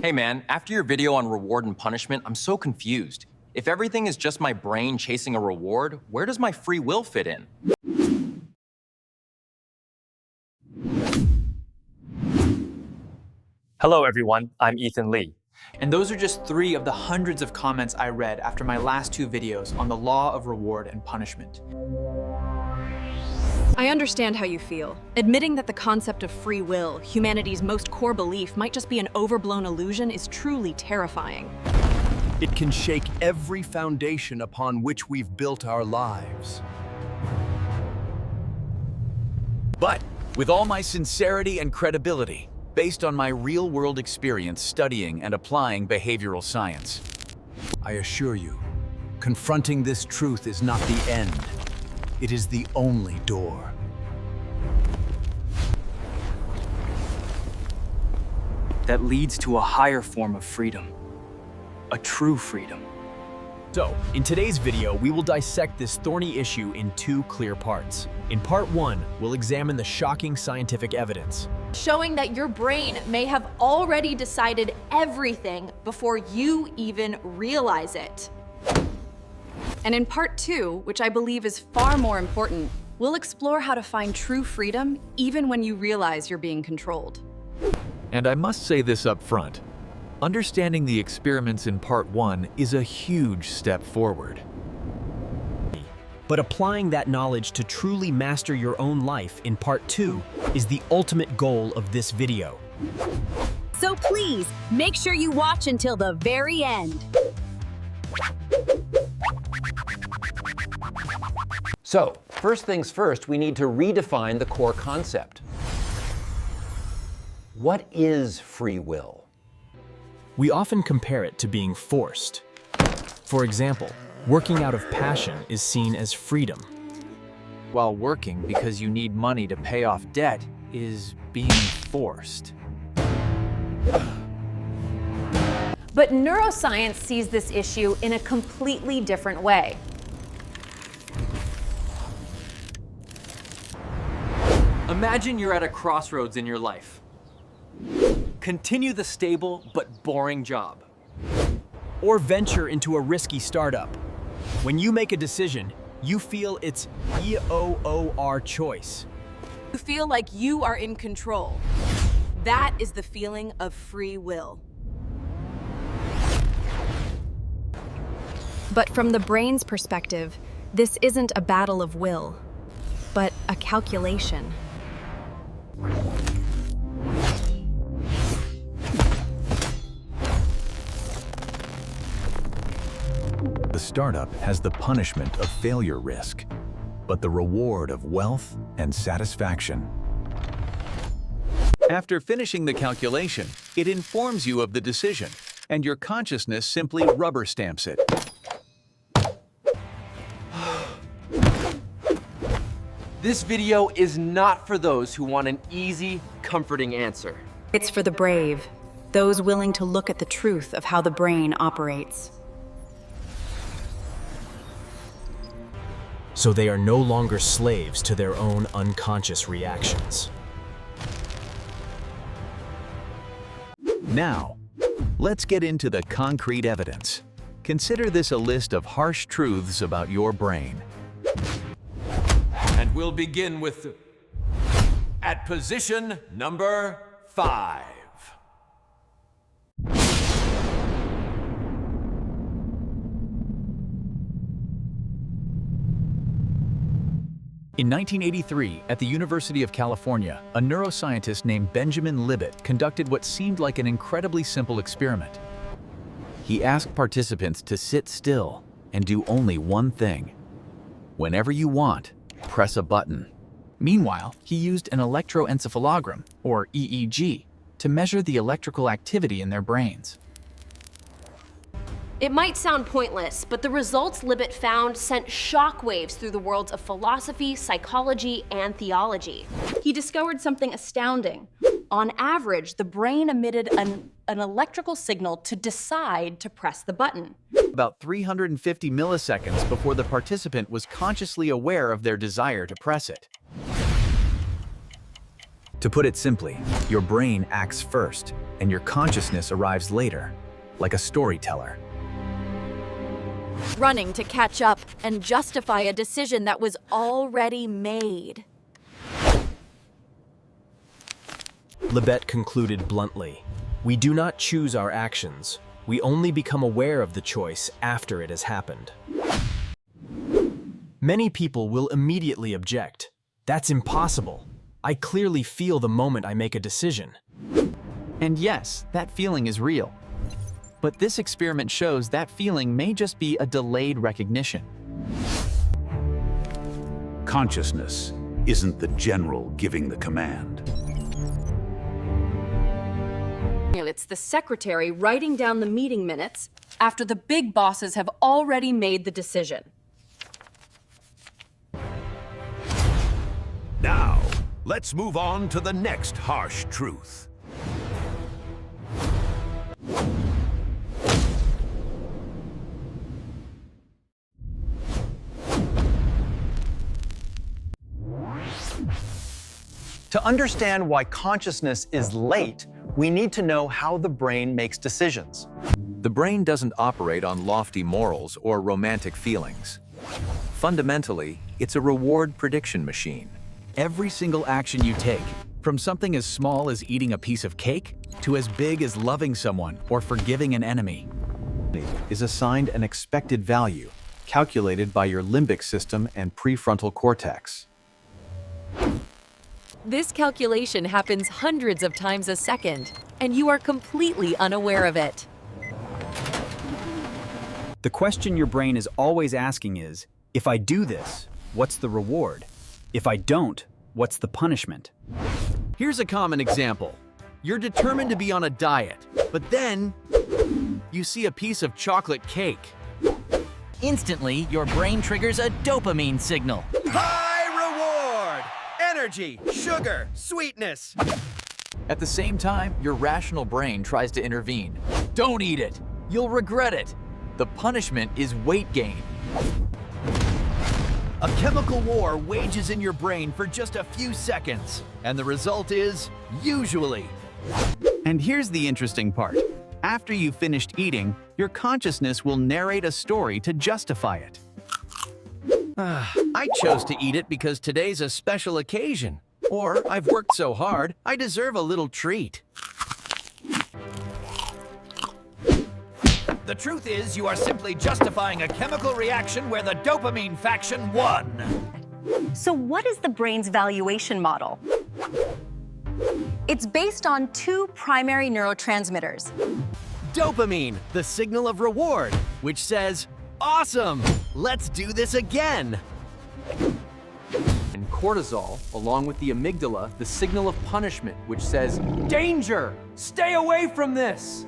Hey man, after your video on reward and punishment, I'm so confused. If everything is just my brain chasing a reward, where does my free will fit in? Hello everyone, I'm Ethan Lee. And those are just 3 of the hundreds of comments I read after my last 2 videos on the law of reward and punishment. I understand how you feel. Admitting that the concept of free will, humanity's most core belief, might just be an overblown illusion is truly terrifying. It can shake every foundation upon which we've built our lives. But with all my sincerity and credibility, based on my real-world experience studying and applying behavioral science, I assure you, confronting this truth is not the end. It is the only door. That leads to a higher form of freedom. A true freedom. So, in today's video, we will dissect this thorny issue in 2 clear parts. In part 1, we'll examine the shocking scientific evidence, showing that your brain may have already decided everything before you even realize it. And in part 2, which I believe is far more important, we'll explore how to find true freedom even when you realize you're being controlled. and I must say this up front, understanding the experiments in part 1 is a huge step forward. but applying that knowledge to truly master your own life in part 2 is the ultimate goal of this video. So please, make sure you watch until the very end. So, first things first, we need to redefine the core concept. What is free will? We often compare it to being forced. For example, working out of passion is seen as freedom. While working because you need money to pay off debt is being forced. But neuroscience sees this issue in a completely different way. Imagine you're at a crossroads in your life. Continue the stable but boring job. Or venture into a risky startup. When you make a decision, you feel it's your choice. You feel like you are in control. That is the feeling of free will. But from the brain's perspective, this isn't a battle of will, but a calculation. The startup has the punishment of failure risk, but the reward of wealth and satisfaction. After finishing the calculation, it informs you of the decision, and your consciousness simply rubber stamps it. This video is not for those who want an easy, comforting answer. It's for the brave, those willing to look at the truth of how the brain operates. So they are no longer slaves to their own unconscious reactions. Now, let's get into the concrete evidence. Consider this a list of harsh truths about your brain. And we'll begin with, at position number 5. In 1983, at the University of California, a neuroscientist named Benjamin Libet conducted what seemed like an incredibly simple experiment. He asked participants to sit still and do only one thing. Whenever you want, press a button. Meanwhile, he used an electroencephalogram, or EEG, to measure the electrical activity in their brains. It might sound pointless, but the results Libet found sent shockwaves through the worlds of philosophy, psychology, and theology. He discovered something astounding. On average, the brain emitted an electrical signal to decide to press the button. About 350 milliseconds before the participant was consciously aware of their desire to press it. To put it simply, your brain acts first, and your consciousness arrives later, like a storyteller. Running to catch up and justify a decision that was already made. Libet concluded bluntly, "We do not choose our actions. We only become aware of the choice after it has happened." Many people will immediately object. That's impossible. I clearly feel the moment I make a decision. And yes, that feeling is real. But this experiment shows that feeling may just be a delayed recognition. Consciousness isn't the general giving the command. It's the secretary writing down the meeting minutes after the big bosses have already made the decision. Now, let's move on to the next harsh truth. To understand why consciousness is late, we need to know how the brain makes decisions. The brain doesn't operate on lofty morals or romantic feelings. Fundamentally, it's a reward prediction machine. Every single action you take, from something as small as eating a piece of cake to as big as loving someone or forgiving an enemy, is assigned an expected value, calculated by your limbic system and prefrontal cortex. This calculation happens hundreds of times a second, and you are completely unaware of it. The question your brain is always asking is, if I do this, what's the reward? If I don't, what's the punishment? Here's a common example. You're determined to be on a diet, but then you see a piece of chocolate cake. Instantly, your brain triggers a dopamine signal. High reward! Energy, sugar, sweetness. At the same time, your rational brain tries to intervene. Don't eat it. You'll regret it. The punishment is weight gain. A chemical war wages in your brain for just a few seconds, and the result is, usually. And here's the interesting part. After you've finished eating, your consciousness will narrate a story to justify it. I chose to eat it because today's a special occasion. Or I've worked so hard, I deserve a little treat. The truth is, you are simply justifying a chemical reaction where the dopamine faction won. So what is the brain's valuation model? It's based on two primary neurotransmitters. Dopamine, the signal of reward, which says, "Awesome! Let's do this again!" And cortisol, along with the amygdala, the signal of punishment, which says, "Danger! Stay away from this!"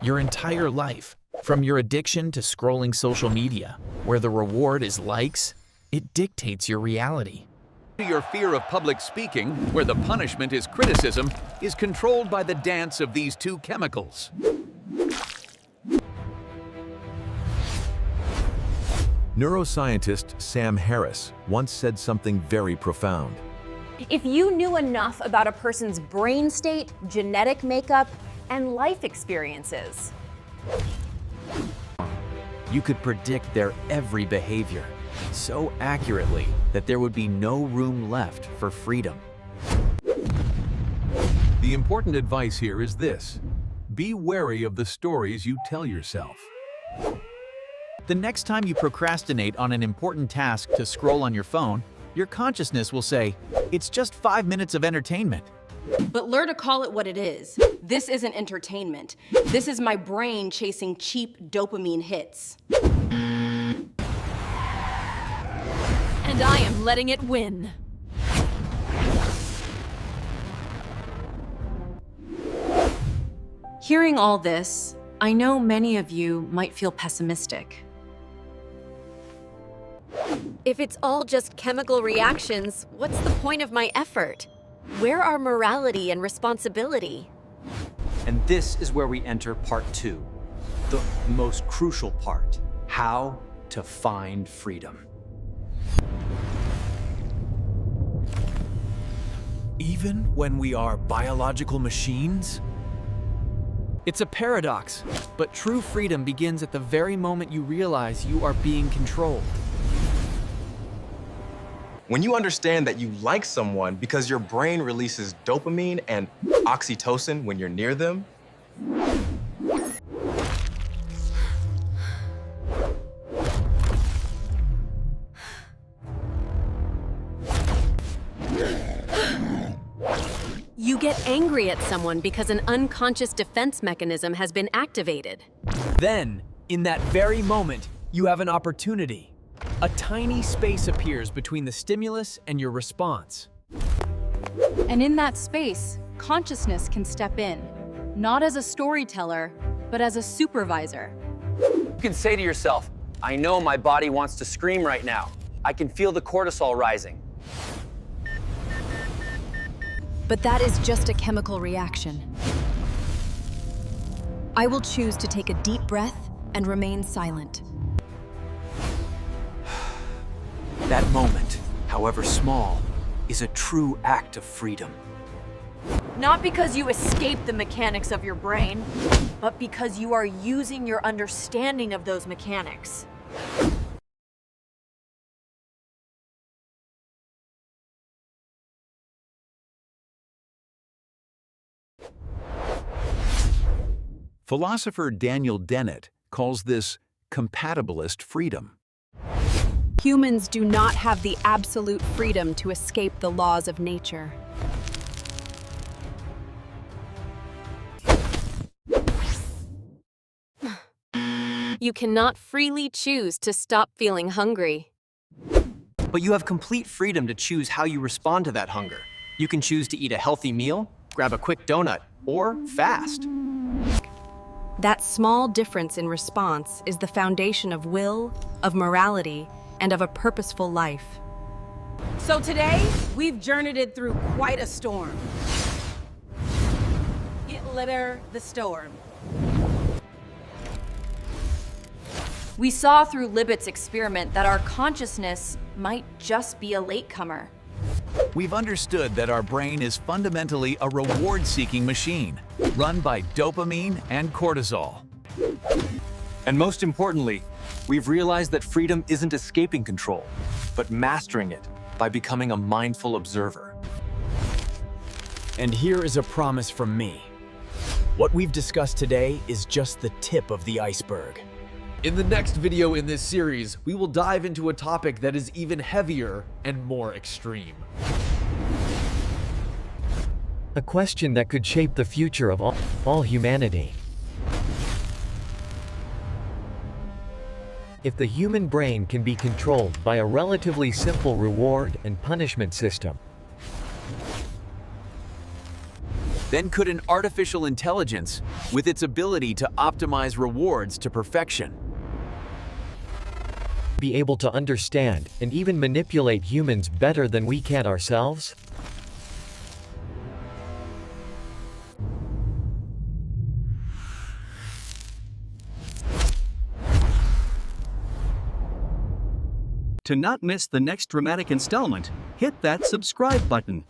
Your entire life, from your addiction to scrolling social media, where the reward is likes, it dictates your reality. Your fear of public speaking, where the punishment is criticism, is controlled by the dance of these two chemicals. Neuroscientist Sam Harris once said something very profound. If you knew enough about a person's brain state, genetic makeup, and life experiences, You could predict their every behavior so accurately that there would be no room left for freedom. The important advice here is this: be wary of the stories you tell yourself. The next time you procrastinate on an important task to scroll on your phone, your consciousness will say, "It's just 5 minutes of entertainment." But learn to call it what it is. This isn't entertainment. This is my brain chasing cheap dopamine hits. And I am letting it win. Hearing all this, I know many of you might feel pessimistic. If it's all just chemical reactions, what's the point of my effort? Where are morality and responsibility? And this is where we enter part 2, the most crucial part: how to find freedom. Even when we are biological machines? It's a paradox, but true freedom begins at the very moment you realize you are being controlled. When you understand that you like someone because your brain releases dopamine and oxytocin when you're near them, You get angry at someone because an unconscious defense mechanism has been activated. Then, in that very moment, you have an opportunity. A tiny space appears between the stimulus and your response. And in that space, consciousness can step in, not as a storyteller, but as a supervisor. You can say to yourself, I know my body wants to scream right now. I can feel the cortisol rising. But that is just a chemical reaction. I will choose to take a deep breath and remain silent. That moment, however small, is a true act of freedom. Not because you escape the mechanics of your brain, but because you are using your understanding of those mechanics. Philosopher Daniel Dennett calls this compatibilist freedom. Humans do not have the absolute freedom to escape the laws of nature. You cannot freely choose to stop feeling hungry. But you have complete freedom to choose how you respond to that hunger. You can choose to eat a healthy meal, grab a quick donut, or fast. That small difference in response is the foundation of will, of morality, and of a purposeful life. So today, we've journeyed through quite a storm. Get litter the storm. We saw through Libet's experiment that our consciousness might just be a latecomer. We've understood that our brain is fundamentally a reward-seeking machine, run by dopamine and cortisol. And most importantly, we've realized that freedom isn't escaping control, but mastering it by becoming a mindful observer. And here is a promise from me. What we've discussed today is just the tip of the iceberg. In the next video in this series, we will dive into a topic that is even heavier and more extreme. A question that could shape the future of all humanity. If the human brain can be controlled by a relatively simple reward and punishment system, then could an artificial intelligence, with its ability to optimize rewards to perfection, be able to understand and even manipulate humans better than we can ourselves? To not miss the next dramatic installment, hit that subscribe button.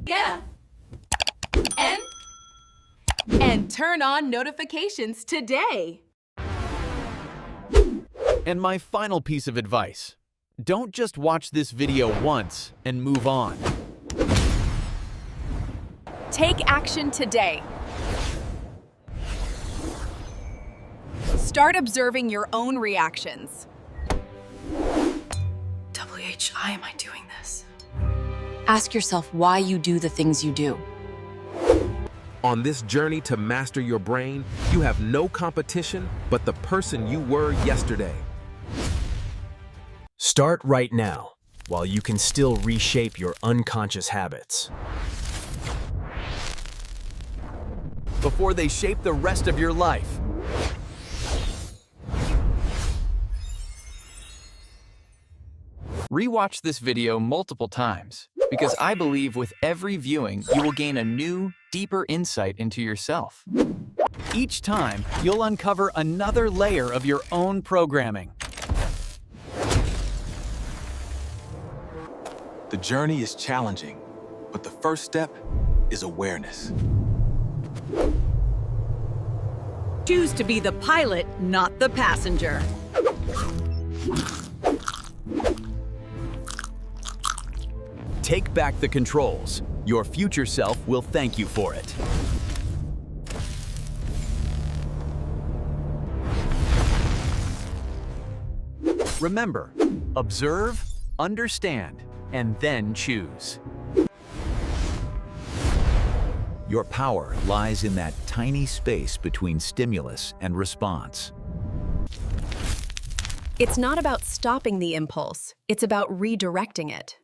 Yeah. And turn on notifications today. And my final piece of advice: don't just watch this video once and move on. Take action today. Start observing your own reactions. WHI am I doing this? Ask yourself why you do the things you do. On this journey to master your brain, you have no competition but the person you were yesterday. Start right now, while you can still reshape your unconscious habits. Before they shape the rest of your life. Rewatch this video multiple times, because I believe with every viewing, you will gain a new, deeper insight into yourself. Each time, you'll uncover another layer of your own programming. The journey is challenging, but the first step is awareness. Choose to be the pilot, not the passenger. Take back the controls. Your future self will thank you for it. Remember, observe, understand, and then choose. Your power lies in that tiny space between stimulus and response. It's not about stopping the impulse, it's about redirecting it.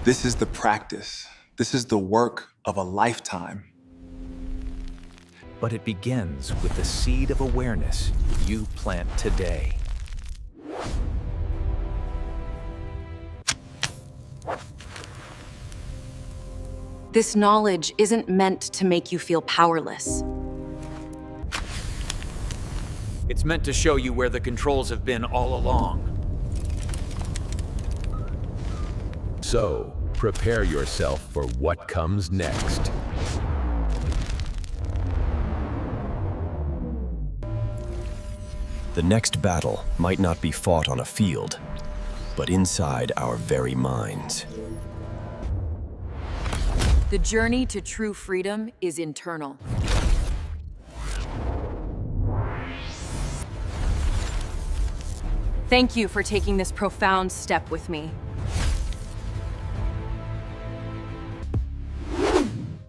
This is the practice. This is the work of a lifetime. But it begins with the seed of awareness you plant today. This knowledge isn't meant to make you feel powerless. It's meant to show you where the controls have been all along. So, prepare yourself for what comes next. The next battle might not be fought on a field, but inside our very minds. The journey to true freedom is internal. Thank you for taking this profound step with me.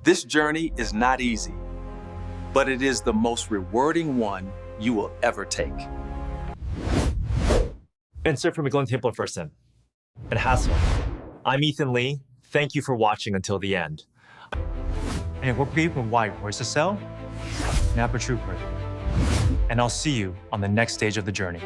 This journey is not easy, but it is the most rewarding one you will ever take. Insert from Glenn Templer-Fersen. And Hassel. I'm Ethan Lee. Thank you for watching until the end. And we're people white. Where's the cell? Napa Trooper. And I'll see you on the next stage of the journey.